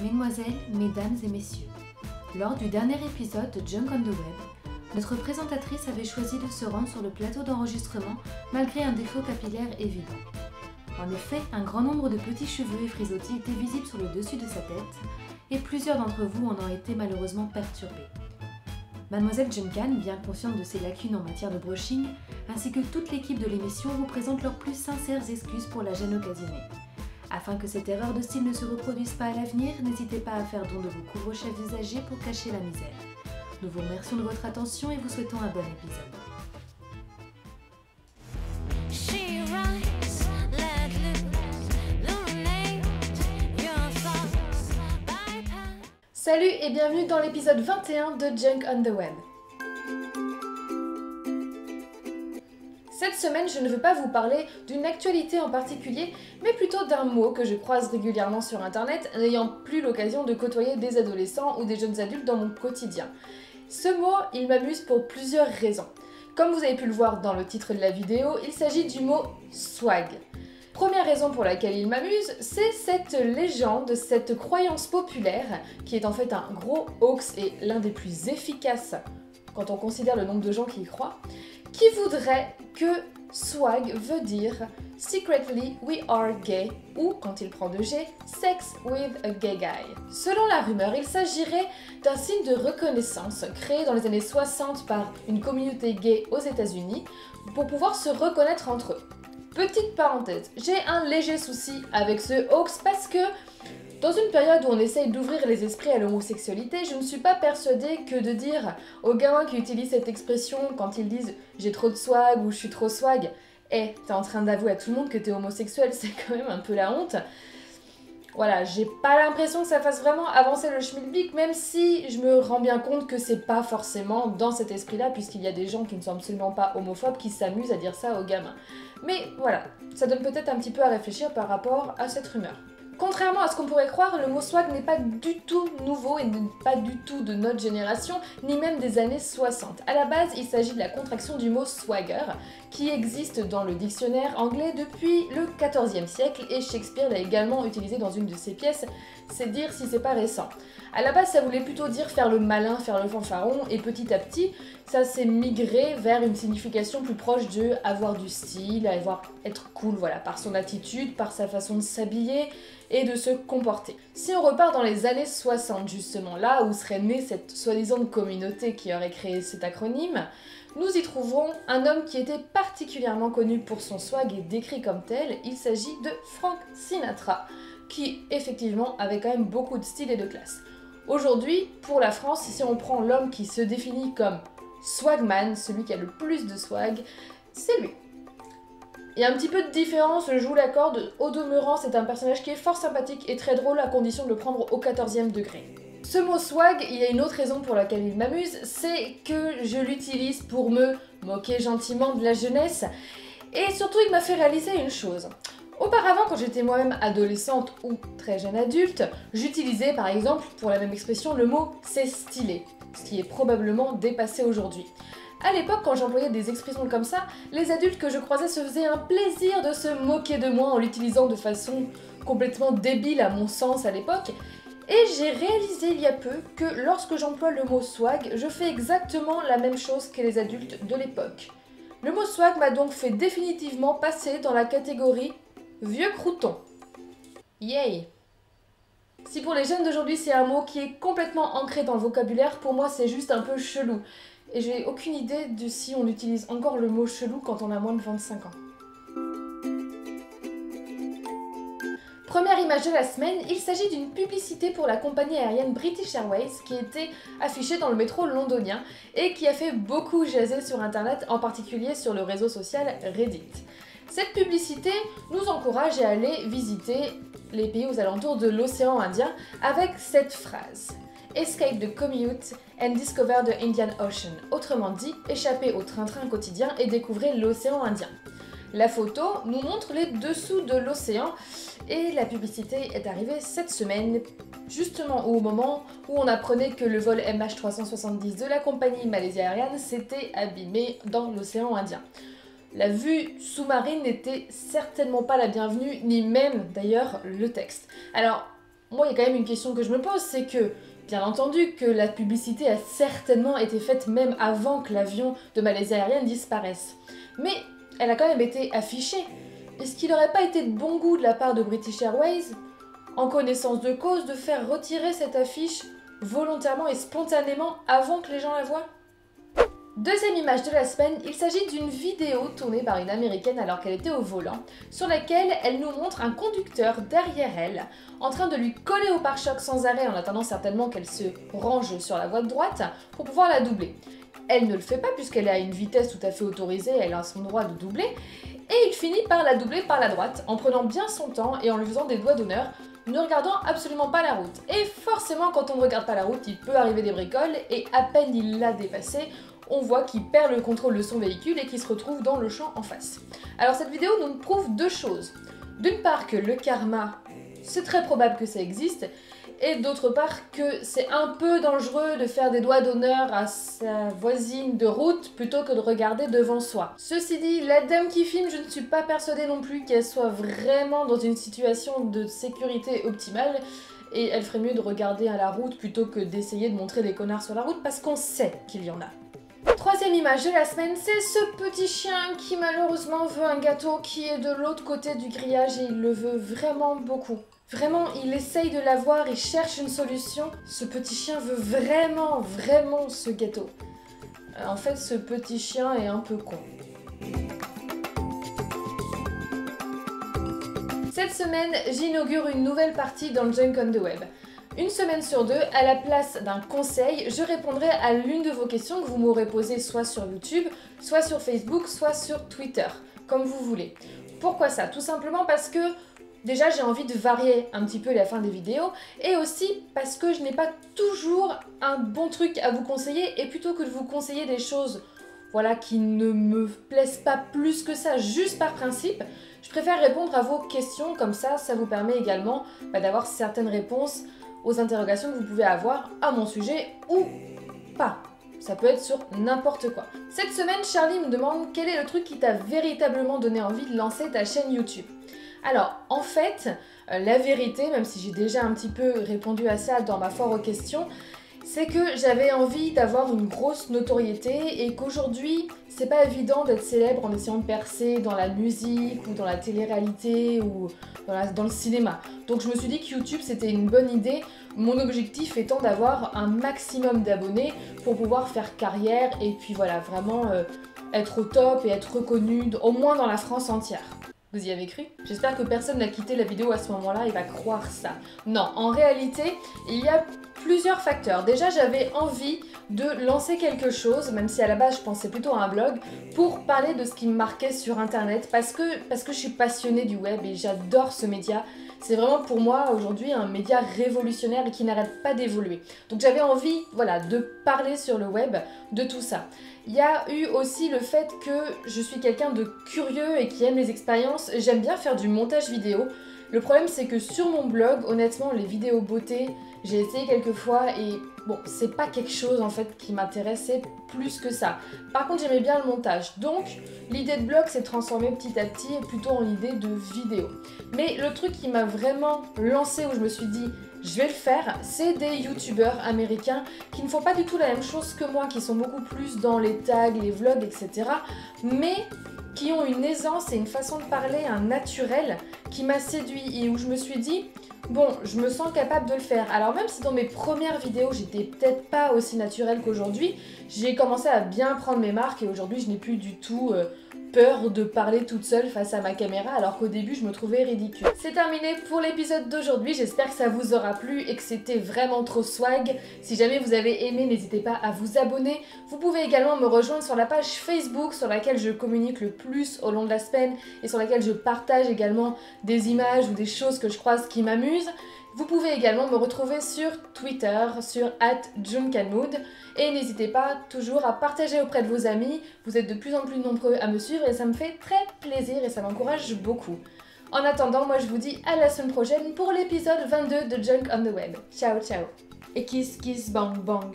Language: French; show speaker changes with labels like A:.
A: Mesdemoiselles, mesdames et messieurs, lors du dernier épisode de Junk on the Web, notre présentatrice avait choisi de se rendre sur le plateau d'enregistrement malgré un défaut capillaire évident. En effet, un grand nombre de petits cheveux et frisottis étaient visibles sur le dessus de sa tête et plusieurs d'entre vous en ont été malheureusement perturbés. Mademoiselle Juncan, bien consciente de ses lacunes en matière de brushing, ainsi que toute l'équipe de l'émission vous présente leurs plus sincères excuses pour la gêne occasionnée. Afin que cette erreur de style ne se reproduise pas à l'avenir, n'hésitez pas à faire don de vos couvre-chefs usagés pour cacher la misère. Nous vous remercions de votre attention et vous souhaitons un bon épisode.
B: Salut et bienvenue dans l'épisode 21 de Junk on the Web. Cette semaine, je ne veux pas vous parler d'une actualité en particulier, mais plutôt d'un mot que je croise régulièrement sur internet, n'ayant plus l'occasion de côtoyer des adolescents ou des jeunes adultes dans mon quotidien. Ce mot, il m'amuse pour plusieurs raisons. Comme vous avez pu le voir dans le titre de la vidéo, il s'agit du mot swag. Première raison pour laquelle il m'amuse, c'est cette légende, cette croyance populaire, qui est en fait un gros hoax et l'un des plus efficaces quand on considère le nombre de gens qui y croient, qui voudrait que swag veut dire secretly we are gay ou, quand il prend de G, sex with a gay guy. Selon la rumeur, il s'agirait d'un signe de reconnaissance créé dans les années 60 par une communauté gay aux États-Unis pour pouvoir se reconnaître entre eux. Petite parenthèse, j'ai un léger souci avec ce hoax parce que dans une période où on essaye d'ouvrir les esprits à l'homosexualité, je ne suis pas persuadée que de dire aux gamins qui utilisent cette expression quand ils disent « j'ai trop de swag » ou « je suis trop swag », « t'es en train d'avouer à tout le monde que t'es homosexuel », c'est quand même un peu la honte. Voilà, j'ai pas l'impression que ça fasse vraiment avancer le schmilblick, même si je me rends bien compte que c'est pas forcément dans cet esprit-là, puisqu'il y a des gens qui ne sont absolument pas homophobes qui s'amusent à dire ça aux gamins. Mais voilà, ça donne peut-être un petit peu à réfléchir par rapport à cette rumeur. Contrairement à ce qu'on pourrait croire, le mot swag n'est pas du tout nouveau et n'est pas du tout de notre génération, ni même des années 60. À la base, il s'agit de la contraction du mot swagger, qui existe dans le dictionnaire anglais depuis le XIVe siècle, et Shakespeare l'a également utilisé dans une de ses pièces, c'est dire si c'est pas récent. À la base, ça voulait plutôt dire faire le malin, faire le fanfaron, et petit à petit, ça s'est migré vers une signification plus proche de avoir du style, être cool, voilà, par son attitude, par sa façon de s'habiller et de se comporter. Si on repart dans les années 60 justement, là où serait née cette soi-disant communauté qui aurait créé cet acronyme, nous y trouverons un homme qui était particulièrement connu pour son swag et décrit comme tel, il s'agit de Frank Sinatra, qui effectivement avait quand même beaucoup de style et de classe. Aujourd'hui, pour la France, si on prend l'homme qui se définit comme swagman, celui qui a le plus de swag, c'est lui. Il y a un petit peu de différence, je vous l'accorde, au demeurant c'est un personnage qui est fort sympathique et très drôle à condition de le prendre au 14e degré. Ce mot swag, il y a une autre raison pour laquelle il m'amuse, c'est que je l'utilise pour me moquer gentiment de la jeunesse et surtout il m'a fait réaliser une chose. Auparavant, quand j'étais moi-même adolescente ou très jeune adulte, j'utilisais par exemple pour la même expression le mot c'est stylé, ce qui est probablement dépassé aujourd'hui. À l'époque, quand j'employais des expressions comme ça, les adultes que je croisais se faisaient un plaisir de se moquer de moi en l'utilisant de façon complètement débile à mon sens à l'époque. Et j'ai réalisé il y a peu que lorsque j'emploie le mot swag, je fais exactement la même chose que les adultes de l'époque. Le mot swag m'a donc fait définitivement passer dans la catégorie vieux crouton. Yay! Si pour les jeunes d'aujourd'hui c'est un mot qui est complètement ancré dans le vocabulaire, pour moi c'est juste un peu chelou. Et j'ai aucune idée de si on utilise encore le mot chelou quand on a moins de 25 ans. Première image de la semaine, il s'agit d'une publicité pour la compagnie aérienne British Airways qui était affichée dans le métro londonien et qui a fait beaucoup jaser sur internet, en particulier sur le réseau social Reddit. Cette publicité nous encourage à aller visiter les pays aux alentours de l'océan Indien avec cette phrase. Escape the commute and discover the Indian Ocean. Autrement dit, échapper au train-train quotidien et découvrir l'océan Indien. La photo nous montre les dessous de l'océan et la publicité est arrivée cette semaine, justement au moment où on apprenait que le vol MH370 de la compagnie Malaysia Airlines s'était abîmé dans l'océan Indien. La vue sous-marine n'était certainement pas la bienvenue, ni même d'ailleurs le texte. Alors, moi il y a quand même une question que je me pose, c'est que, bien entendu, que la publicité a certainement été faite même avant que l'avion de Malaisie Airlines disparaisse. Mais elle a quand même été affichée. Est-ce qu'il n'aurait pas été de bon goût de la part de British Airways, en connaissance de cause, de faire retirer cette affiche volontairement et spontanément avant que les gens la voient? Deuxième image de la semaine, il s'agit d'une vidéo tournée par une américaine alors qu'elle était au volant, sur laquelle elle nous montre un conducteur derrière elle, en train de lui coller au pare-choc sans arrêt en attendant certainement qu'elle se range sur la voie de droite pour pouvoir la doubler. Elle ne le fait pas puisqu'elle est à une vitesse tout à fait autorisée, elle a son droit de doubler, et il finit par la doubler par la droite, en prenant bien son temps et en lui faisant des doigts d'honneur, ne regardant absolument pas la route. Et forcément, quand on ne regarde pas la route, il peut arriver des bricoles, et à peine il l'a dépassée, on voit qu'il perd le contrôle de son véhicule et qu'il se retrouve dans le champ en face. Alors cette vidéo nous prouve deux choses. D'une part que le karma, c'est très probable que ça existe, et d'autre part que c'est un peu dangereux de faire des doigts d'honneur à sa voisine de route plutôt que de regarder devant soi. Ceci dit, la dame qui filme, je ne suis pas persuadée non plus qu'elle soit vraiment dans une situation de sécurité optimale, et elle ferait mieux de regarder à la route plutôt que d'essayer de montrer des connards sur la route parce qu'on sait qu'il y en a. Troisième image de la semaine, c'est ce petit chien qui malheureusement veut un gâteau qui est de l'autre côté du grillage et il le veut vraiment beaucoup. Vraiment, il essaye de l'avoir, il cherche une solution. Ce petit chien veut vraiment ce gâteau. En fait, ce petit chien est un peu con. Cette semaine, j'inaugure une nouvelle partie dans le Junk on the Web. Une semaine sur deux, à la place d'un conseil, je répondrai à l'une de vos questions que vous m'aurez posées soit sur YouTube, soit sur Facebook, soit sur Twitter, comme vous voulez. Pourquoi ça? Tout simplement parce que déjà j'ai envie de varier un petit peu la fin des vidéos et aussi parce que je n'ai pas toujours un bon truc à vous conseiller et plutôt que de vous conseiller des choses voilà, qui ne me plaisent pas plus que ça juste par principe, je préfère répondre à vos questions comme ça vous permet également d'avoir certaines réponses aux interrogations que vous pouvez avoir à mon sujet ou pas. Ça peut être sur n'importe quoi. Cette semaine, Charlie me demande quel est le truc qui t'a véritablement donné envie de lancer ta chaîne YouTube. Alors, en fait, la vérité, même si j'ai déjà un petit peu répondu à ça dans ma foire aux questions, c'est que j'avais envie d'avoir une grosse notoriété et qu'aujourd'hui, c'est pas évident d'être célèbre en essayant de percer dans la musique ou dans la télé-réalité ou dans le cinéma. Donc je me suis dit que YouTube c'était une bonne idée, mon objectif étant d'avoir un maximum d'abonnés pour pouvoir faire carrière et puis voilà, vraiment être au top et être reconnu au moins dans la France entière. Vous y avez cru? J'espère que personne n'a quitté la vidéo à ce moment-là et va croire ça. Non, en réalité, il y a plusieurs facteurs. Déjà, j'avais envie de lancer quelque chose, même si à la base je pensais plutôt à un blog, pour parler de ce qui me marquait sur internet, parce que je suis passionnée du web et j'adore ce média. C'est vraiment pour moi aujourd'hui un média révolutionnaire et qui n'arrête pas d'évoluer. Donc j'avais envie de parler sur le web de tout ça. Il y a eu aussi le fait que je suis quelqu'un de curieux et qui aime les expériences. J'aime bien faire du montage vidéo. Le problème c'est que sur mon blog, honnêtement, les vidéos beauté, j'ai essayé quelques fois et bon, c'est pas quelque chose en fait qui m'intéressait plus que ça. Par contre, j'aimais bien le montage. Donc, l'idée de blog s'est transformée petit à petit et plutôt en idée de vidéo. Mais le truc qui m'a vraiment lancé où je me suis dit je vais le faire, c'est des youtubeurs américains qui ne font pas du tout la même chose que moi, qui sont beaucoup plus dans les tags, les vlogs, etc. mais qui ont une aisance et une façon de parler, un naturel qui m'a séduit et où je me suis dit bon, je me sens capable de le faire. Alors même si dans mes premières vidéos, j'étais peut-être pas aussi naturelle qu'aujourd'hui, j'ai commencé à bien prendre mes marques et aujourd'hui, je n'ai plus du tout peur de parler toute seule face à ma caméra alors qu'au début, je me trouvais ridicule. C'est terminé pour l'épisode d'aujourd'hui. J'espère que ça vous aura plu et que c'était vraiment trop swag. Si jamais vous avez aimé, n'hésitez pas à vous abonner. Vous pouvez également me rejoindre sur la page Facebook sur laquelle je communique le plus au long de la semaine et sur laquelle je partage également des images ou des choses que je croise qui m'amusent. Vous pouvez également me retrouver sur Twitter, sur @junkanmood et n'hésitez pas toujours à partager auprès de vos amis. Vous êtes de plus en plus nombreux à me suivre et ça me fait très plaisir et ça m'encourage beaucoup. En attendant, moi je vous dis à la semaine prochaine pour l'épisode 22 de Junk on the Web. Ciao ciao. Et kiss kiss bang bang.